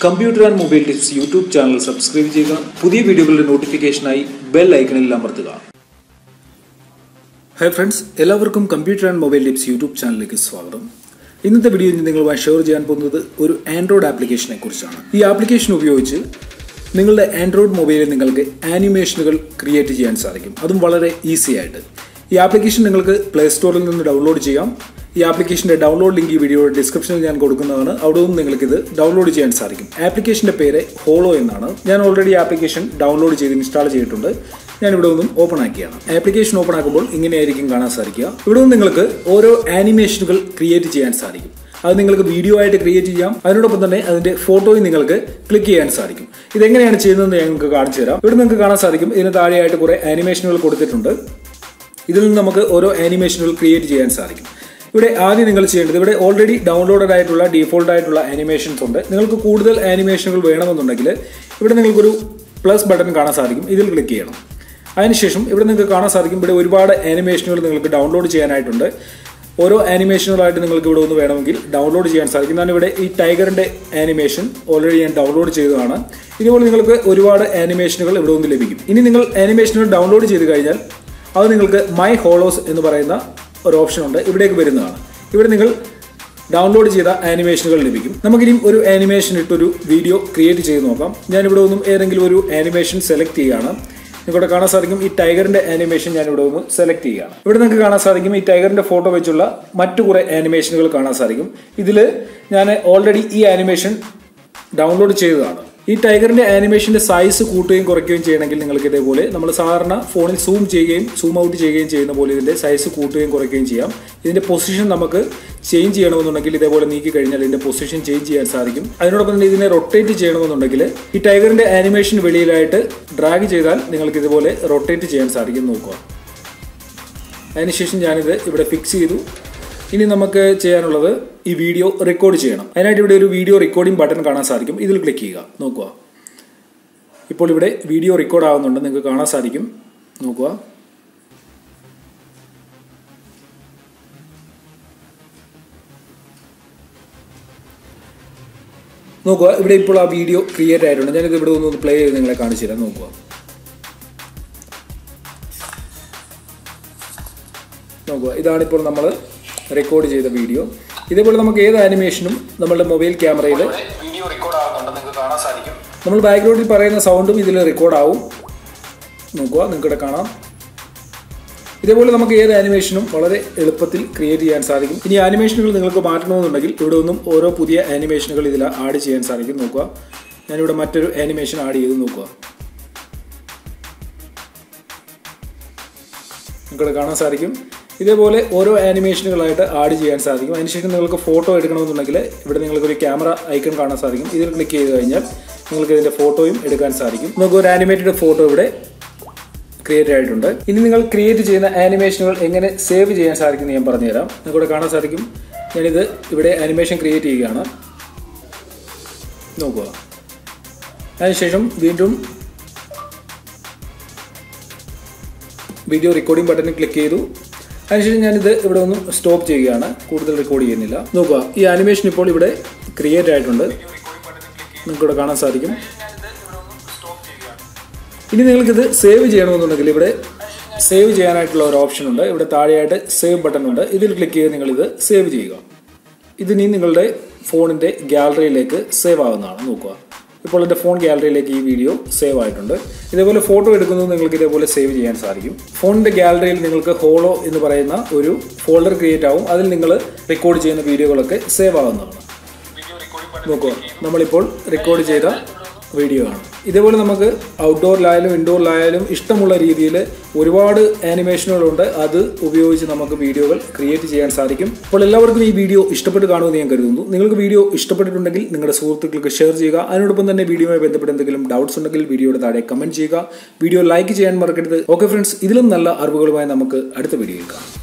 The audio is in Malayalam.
Computer and mobile tips YouTube channel subscribe ചെയ്യുക. പുതിയ വീഡിയോകളുടെ നോട്ടിഫിക്കേഷനായി ബെൽ ഐക്കണിൽ അമർത്തുക. ഹായ് ഫ്രണ്ട്സ്, എല്ലാവർക്കും computer and mobile tips YouTube ചാനലിലേക്ക് സ്വാഗതം. ഇന്നത്തെ വീഡിയോയിൽ നിങ്ങളുമായി ഷെയർ ചെയ്യാൻ പോകുന്നത് ഒരു ആൻഡ്രോയിഡ് ആപ്ലിക്കേഷനെ കുറിച്ചാണ്. ഈ ആപ്ലിക്കേഷൻ ഉപയോഗിച്ച് നിങ്ങളുടെ ആൻഡ്രോയിഡ് മൊബൈലിൽ നിങ്ങൾക്ക് ആനിമേഷനുകൾ ക്രിയേറ്റ് ചെയ്യാൻ സാധിക്കും, അതും വളരെ ഈസി ആയിട്ട്. ഈ ആപ്ലിക്കേഷൻ നിങ്ങൾക്ക് പ്ലേ സ്റ്റോറിൽ നിന്ന് ഡൗൺലോഡ് ചെയ്യാം. ഈ ആപ്ലിക്കേഷന്റെ ഡൗൺലോഡ് ലിങ്ക് ഈ വീഡിയോയുടെ ഡിസ്ക്രിപ്ഷനിൽ ഞാൻ കൊടുക്കുന്നതാണ്. അവിടെ നിന്നും നിങ്ങൾക്ക് ഇത് ഡൗൺലോഡ് ചെയ്യാൻ സാധിക്കും. ആപ്ലിക്കേഷന്റെ പേര് ഹോളോ എന്നാണ്. ഞാൻ ഓൾറെഡി ആപ്ലിക്കേഷൻ ഡൗൺലോഡ് ചെയ്ത് ഇൻസ്റ്റാൾ ചെയ്തിട്ടുണ്ട്. ഞാൻ ഇവിടെ നിന്നും ഓപ്പൺ ആക്കിയാണ്. ആപ്ലിക്കേഷൻ ഓപ്പൺ ആക്കുമ്പോൾ ഇങ്ങനെയായിരിക്കും കാണാൻ സാധിക്കുക. ഇവിടെ നിന്ന് നിങ്ങൾക്ക് ഓരോ ആനിമേഷനുകൾ ക്രിയേറ്റ് ചെയ്യാൻ സാധിക്കും. അത് നിങ്ങൾക്ക് വീഡിയോ ആയിട്ട് ക്രിയേറ്റ് ചെയ്യാം. അതിനോടൊപ്പം തന്നെ അതിന്റെ ഫോട്ടോയും നിങ്ങൾക്ക് ക്ലിക്ക് ചെയ്യാൻ സാധിക്കും. ഇതെങ്ങനെയാണ് ചെയ്യുന്നതെന്ന് ഞാൻ നിങ്ങൾക്ക് കാണിച്ചു തരാം. ഇവിടെ നിങ്ങൾക്ക് കാണാൻ സാധിക്കും ഇതിന് താഴെയായിട്ട് കുറെ ആനിമേഷനുകൾ കൊടുത്തിട്ടുണ്ട്. ഇതിൽ നിന്ന് നമുക്ക് ഓരോ ആനിമേഷനുകൾ ക്രിയേറ്റ് ചെയ്യാൻ സാധിക്കും. ഇവിടെ ആദ്യം നിങ്ങൾ ചെയ്യേണ്ടത്, ഇവിടെ ഓൾറെഡി ഡൗൺലോഡഡ് ആയിട്ടുള്ള ഡീഫോൾട്ട് ആയിട്ടുള്ള ആനിമേഷൻസ് ഉണ്ട്. നിങ്ങൾക്ക് കൂടുതൽ ആനിമേഷനുകൾ വേണമെന്നുണ്ടെങ്കിൽ ഇവിടെ നിങ്ങൾക്കൊരു പ്ലസ് ബട്ടൺ കാണാൻ സാധിക്കും. ഇതിൽ ക്ലിക്ക് ചെയ്യണം. അതിനുശേഷം ഇവിടെ നിങ്ങൾക്ക് കാണാൻ സാധിക്കും ഇവിടെ ഒരുപാട് ആനിമേഷനുകൾ നിങ്ങൾക്ക് ഡൗൺലോഡ് ചെയ്യാനായിട്ടുണ്ട്. ഓരോ ആനിമേഷനുകളായിട്ട് നിങ്ങൾക്ക് ഇവിടെ ഒന്ന് വേണമെങ്കിൽ ഡൗൺലോഡ് ചെയ്യാൻ സാധിക്കും. ഞാനിവിടെ ഈ ടൈഗറിന്റെ ആനിമേഷൻ ഓൾറെഡി ഞാൻ ഡൗൺലോഡ് ചെയ്തതാണ്. ഇതുപോലെ നിങ്ങൾക്ക് ഒരുപാട് ആനിമേഷനുകൾ ഇവിടെ ഒന്ന് ലഭിക്കും. ഇനി നിങ്ങൾ ആനിമേഷനുകൾ ഡൗൺലോഡ് ചെയ്ത് കഴിഞ്ഞാൽ അത് നിങ്ങൾക്ക് മൈ ഹോളോസ് എന്ന് പറയുന്ന ഒരു ഓപ്ഷൻ ഉണ്ട്, ഇവിടേക്ക് വരുന്നതാണ്. ഇവിടെ നിങ്ങൾ ഡൗൺലോഡ് ചെയ്ത ആനിമേഷനുകൾ ലഭിക്കും. നമുക്കിനി ഒരു ആനിമേഷൻ ഇട്ടൊരു വീഡിയോ ക്രിയേറ്റ് ചെയ്ത് നോക്കാം. ഞാനിവിടെ ഒന്നും ഏതെങ്കിലും ഒരു ആനിമേഷൻ സെലക്ട് ചെയ്യുകയാണ്. നിങ്ങൾക്കിവിടെ കാണാൻ സാധിക്കും ഈ ടൈഗറിന്റെ ആനിമേഷൻ ഞാൻ ഇവിടെ ഒന്ന് സെലക്ട് ചെയ്യുകയാണ്. ഇവിടെ നിങ്ങൾക്ക് കാണാൻ സാധിക്കും ഈ ടൈഗറിന്റെ ഫോട്ടോ വെച്ചുള്ള മറ്റു കുറെ ആനിമേഷനുകൾ കാണാൻ സാധിക്കും. ഇതിൽ ഞാൻ ഓൾറെഡി ഈ ആനിമേഷൻ ഡൗൺലോഡ് ചെയ്തതാണ്. ഈ ടൈഗറിന്റെ ആനിമേഷന്റെ സൈസ് കൂട്ടുകയും കുറയ്ക്കുകയും ചെയ്യണമെങ്കിൽ നിങ്ങൾക്ക് ഇതേപോലെ നമ്മൾ സാധാരണ ഫോണിൽ സൂം ചെയ്യുകയും സൂം ഔട്ട് ചെയ്യുകയും ചെയ്യുന്ന പോലെ ഇതിന്റെ സൈസ് കൂട്ടുകയും കുറയ്ക്കുകയും ചെയ്യാം. ഇതിന്റെ പൊസിഷൻ നമുക്ക് ചേഞ്ച് ചെയ്യണമെന്നുണ്ടെങ്കിൽ ഇതേപോലെ നീക്കി കഴിഞ്ഞാൽ ഇതിന്റെ പൊസിഷൻ ചേഞ്ച് ചെയ്യാൻ സാധിക്കും. അതിനോടൊപ്പം തന്നെ ഇതിനെ റൊട്ടേറ്റ് ചെയ്യണമെന്നുണ്ടെങ്കിൽ ഈ ടൈഗറിന്റെ ആനിമേഷൻ വെളിയിലായിട്ട് ഡ്രാഗ് ചെയ്താൽ നിങ്ങൾക്ക് ഇതുപോലെ റൊട്ടേറ്റ് ചെയ്യാൻ സാധിക്കും. നോക്കുക. അതിനുശേഷം ഞാനിത് ഇവിടെ ഫിക്സ് ചെയ്തു. ഇനി നമുക്ക് ചെയ്യാനുള്ളത് ഈ വീഡിയോ റെക്കോർഡ് ചെയ്യണം. അതിനായിട്ട് ഇവിടെ ഒരു വീഡിയോ റെക്കോർഡിംഗ് ബട്ടൺ കാണാൻ സാധിക്കും. ഇതിൽ ക്ലിക്ക് ചെയ്യുക. നോക്കുക, ഇപ്പോൾ ഇവിടെ വീഡിയോ റെക്കോർഡ് ആവുന്നുണ്ട്, നിങ്ങൾക്ക് കാണാൻ സാധിക്കും. നോക്കുക. നോക്കുക, ഇവിടെ ഇപ്പോൾ ആ വീഡിയോ ക്രിയേറ്റ് ആയിട്ടുണ്ട്. ഞാനിത് ഇവിടെ ഒന്ന് പ്ലേ ചെയ്ത് നിങ്ങളെ കാണിച്ചു തരാം. നോക്കുക. നോക്കുക, ഇതാണിപ്പോൾ നമ്മൾ റെക്കോർഡ് ചെയ്ത വീഡിയോ. ഇതേപോലെ നമുക്ക് ഏത് ആനിമേഷനും നമ്മളുടെ മൊബൈൽ ക്യാമറയിൽ വീഡിയോ റെക്കോർഡ് ആവുന്നുണ്ട്, നിങ്ങൾക്ക് കാണാൻ സാധിക്കും. നമ്മൾ ബാക്ക്ഗ്രൗണ്ടിൽ പറയുന്ന സൗണ്ടും ഇതിൽ റെക്കോർഡ് ആവും. നോക്കുക, നിങ്ങൾക്കിവിടെ കാണാം. ഇതേപോലെ നമുക്ക് ഏത് ആനിമേഷനും വളരെ എളുപ്പത്തിൽ ക്രിയേറ്റ് ചെയ്യാൻ സാധിക്കും. ഇനി ആനിമേഷനുകൾ നിങ്ങൾക്ക് മാറ്റണമെന്നുണ്ടെങ്കിൽ ഇവിടെ ഒന്നും ഓരോ പുതിയ ആനിമേഷനുകൾ ഇതിൽ ആഡ് ചെയ്യാൻ സാധിക്കും. നോക്കുക, ഞാനിവിടെ മറ്റൊരു ആനിമേഷൻ ആഡ് ചെയ്ത് നോക്കുക. നിങ്ങൾക്കിവിടെ കാണാൻ സാധിക്കും. ഇതേപോലെ ഓരോ ആനിമേഷനുകളായിട്ട് ആഡ് ചെയ്യാൻ സാധിക്കും. അതിനുശേഷം നിങ്ങൾക്ക് ഫോട്ടോ എടുക്കണമെന്നുണ്ടെങ്കിൽ ഇവിടെ നിങ്ങൾക്കൊരു ക്യാമറ ഐക്കൺ കാണാൻ സാധിക്കും. ഇതിൽ ക്ലിക്ക് ചെയ്ത് കഴിഞ്ഞാൽ നിങ്ങൾക്ക് ഇതിന്റെ ഫോട്ടോയും എടുക്കാൻ സാധിക്കും. നമുക്ക് ഒരു ആനിമേറ്റഡ് ഫോട്ടോ ഇവിടെ ക്രിയേറ്റ് ആയിട്ടുണ്ട്. ഇനി നിങ്ങൾ ക്രിയേറ്റ് ചെയ്യുന്ന ആനിമേഷനുകൾ എങ്ങനെ സേവ് ചെയ്യാൻ സാധിക്കും ഞാൻ പറഞ്ഞുതരാം. നിങ്ങൾക്കിവിടെ കാണാൻ സാധിക്കും. ഞാനിത് ഇവിടെ ആനിമേഷൻ ക്രിയേറ്റ് ചെയ്യുകയാണ്. നോക്കുക. അതിനുശേഷം വീണ്ടും വീഡിയോ റെക്കോർഡിംഗ് ബട്ടണിൽ ക്ലിക്ക് ചെയ്തു. അതിനുശേഷം ഞാനിത് ഇവിടെ ഒന്ന് സ്റ്റോപ്പ് ചെയ്യുകയാണ്, കൂടുതൽ റെക്കോർഡ് ചെയ്യുന്നില്ല. നോക്കുക, ഈ ആനിമേഷൻ ഇപ്പോൾ ഇവിടെ ക്രിയേറ്റ് ആയിട്ടുണ്ട്, നിങ്ങൾക്കിവിടെ കാണാൻ സാധിക്കും. ഇനി നിങ്ങൾക്കിത് സേവ് ചെയ്യണമെന്നുണ്ടെങ്കിൽ ഇവിടെ സേവ് ചെയ്യാനായിട്ടുള്ള ഒരു ഓപ്ഷൻ ഉണ്ട്. ഇവിടെ താഴെയായിട്ട് സേവ് ബട്ടൺ ഉണ്ട്. ഇതിൽ ക്ലിക്ക് ചെയ്ത് നിങ്ങളിത് സേവ് ചെയ്യുക. ഇതിനി നിങ്ങളുടെ ഫോണിന്റെ ഗാലറിയിലേക്ക് സേവ് ആവുന്നതാണ്. നോക്കുക, ഇപ്പോൾ എൻ്റെ ഫോൺ ഗാലറിയിലേക്ക് ഈ വീഡിയോ സേവ് ആയിട്ടുണ്ട്. ഇതേപോലെ ഫോട്ടോ എടുക്കുന്നത് നിങ്ങൾക്ക് ഇതേപോലെ സേവ് ചെയ്യാൻ സാധിക്കും. ഫോണിന്റെ ഗാലറിയിൽ നിങ്ങൾക്ക് ഹോളോ എന്ന് പറയുന്ന ഒരു ഫോൾഡർ ക്രിയേറ്റ് ആവും. അതിൽ നിങ്ങൾ റെക്കോർഡ് ചെയ്യുന്ന വീഡിയോകളൊക്കെ സേവ് ആവുന്നതാണ്. നോക്കുക, നമ്മളിപ്പോൾ റെക്കോർഡ് ചെയ്ത വീഡിയോ ആണ്. ഇതേപോലെ നമുക്ക് ഔട്ട്ഡോറിലായാലും ഇൻഡോറിലായാലും ഇഷ്ടമുള്ള രീതിയിൽ ഒരുപാട് ആനിമേഷനുകളുണ്ട്. അത് ഉപയോഗിച്ച് നമുക്ക് വീഡിയോകൾ ക്രിയേറ്റ് ചെയ്യാൻ സാധിക്കും. അപ്പോൾ എല്ലാവർക്കും ഈ വീഡിയോ ഇഷ്ടപ്പെട്ട് കാണുമെന്ന് ഞാൻ കരുതുന്നു. നിങ്ങൾക്ക് വീഡിയോ ഇഷ്ടപ്പെട്ടിട്ടുണ്ടെങ്കിൽ നിങ്ങളുടെ സുഹൃത്തുക്കൾക്ക് ഷെയർ ചെയ്യുക. അതിനോടൊപ്പം തന്നെ വീഡിയോയുമായി ബന്ധപ്പെട്ട് എന്തെങ്കിലും ഡൗട്ട്സ് ഉണ്ടെങ്കിൽ വീഡിയോയുടെ താഴെ കമന്റ് ചെയ്യുക. വീഡിയോ ലൈക്ക് ചെയ്യാൻ മറക്കരുത്. ഓക്കെ ഫ്രണ്ട്സ്, ഇതിലും നല്ല അറിവുകളുമായി നമുക്ക് അടുത്ത വീഡിയോയിൽ കാണാം.